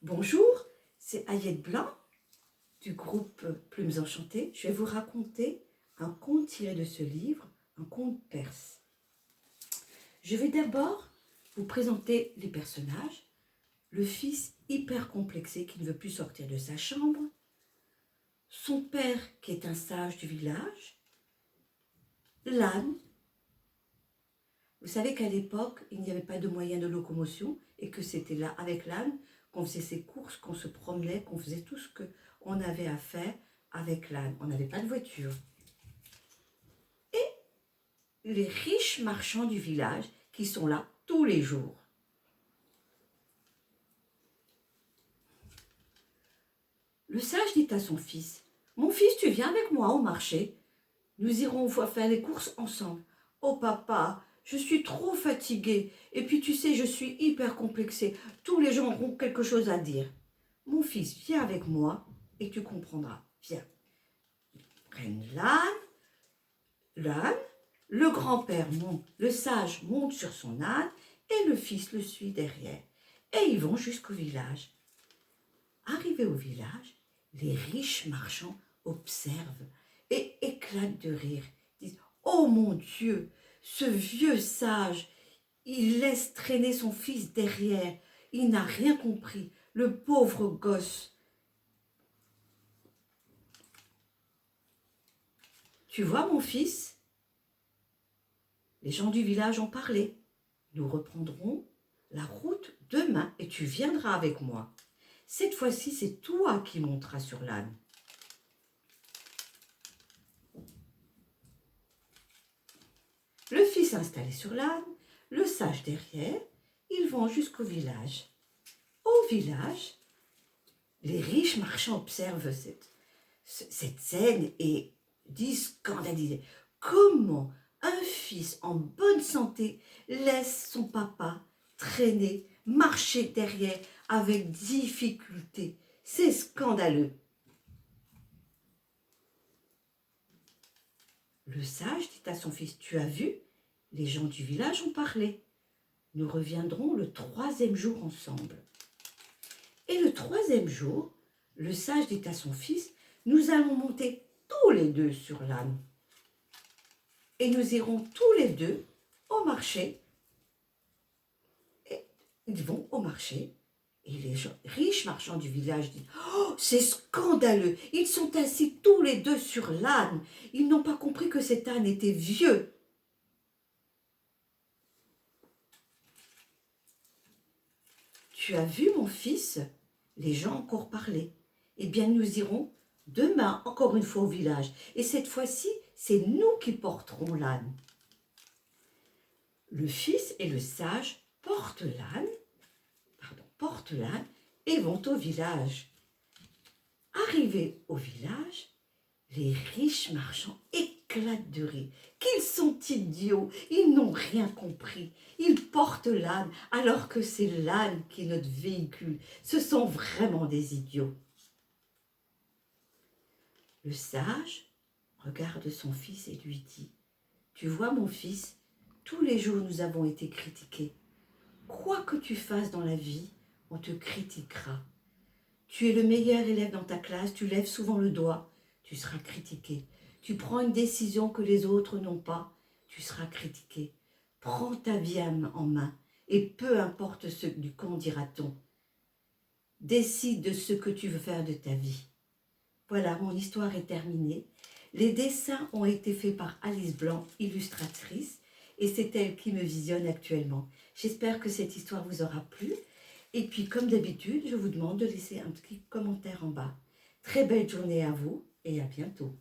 Bonjour, c'est Ayette Blanc du groupe Plumes Enchantées. Je vais vous raconter un conte tiré de ce livre, un conte perse. Je vais d'abord vous présenter les personnages. Le fils hyper complexé qui ne veut plus sortir de sa chambre, son père qui est un sage du village, l'âne. Vous savez qu'à l'époque, il n'y avait pas de moyen de locomotion et que c'était là, avec l'âne, qu'on faisait ses courses, qu'on se promenait, qu'on faisait tout ce qu'on avait à faire avec l'âne. On n'avait pas de voiture. Et les riches marchands du village qui sont là tous les jours. Le sage dit à son fils, « Mon fils, tu viens avec moi au marché. Nous irons faire les courses ensemble. »« Oh papa, je suis trop fatiguée. Et puis tu sais, je suis hyper complexée. Tous les gens auront quelque chose à dire. »« Mon fils, viens avec moi et tu comprendras. Viens. » Ils prennent l'âne, le grand-père monte, le sage monte sur son âne et le fils le suit derrière. Et ils vont jusqu'au village. Arrivés au village, les riches marchands observent et éclatent de rire. Ils disent, « Oh mon Dieu, ce vieux sage, il laisse traîner son fils derrière. Il n'a rien compris, le pauvre gosse. » Tu vois mon fils, les gens du village ont parlé. Nous reprendrons la route demain et tu viendras avec moi. Cette fois-ci, c'est toi qui monteras sur l'âne. Le fils installé sur l'âne, le sage derrière, ils vont jusqu'au village. Au village, les riches marchands observent cette scène et disent scandalisés. Comment un fils en bonne santé laisse son papa traîner, marcher derrière avec difficulté? C'est scandaleux. Le sage dit à son fils, « Tu as vu, les gens du village ont parlé. Nous reviendrons le 3e jour ensemble. » Et le 3e jour, le sage dit à son fils, « Nous allons monter tous les deux sur l'âne. Et nous irons tous les deux au marché. » Et ils vont au marché. Et les riches marchands du village disent, « Oh, c'est scandaleux! Ils sont assis tous les deux sur l'âne. Ils n'ont pas compris que cet âne était vieux. » Tu as vu, mon fils, les gens ont encore parlé. Eh bien, nous irons demain encore une fois au village. Et cette fois-ci, c'est nous qui porterons l'âne. Le fils et le sage portent l'âne et vont au village. Arrivés au village, les riches marchands éclatent de rire. Qu'ils sont idiots, ils n'ont rien compris. Ils portent l'âne alors que c'est l'âne qui est notre véhicule. Ce sont vraiment des idiots. Le sage regarde son fils et lui dit, « Tu vois mon fils, tous les jours nous avons été critiqués. Quoi que tu fasses dans la vie, on te critiquera. Tu es le meilleur élève dans ta classe, tu lèves souvent le doigt, tu seras critiqué. Tu prends une décision que les autres n'ont pas, tu seras critiqué. Prends ta vie en main et peu importe ce qu'en dira-t-on. Décide de ce que tu veux faire de ta vie. » Voilà, mon histoire est terminée. Les dessins ont été faits par Alice Blanc, illustratrice, et c'est elle qui me visionne actuellement. J'espère que cette histoire vous aura plu. Et puis, comme d'habitude, je vous demande de laisser un petit commentaire en bas. Très belle journée à vous et à bientôt.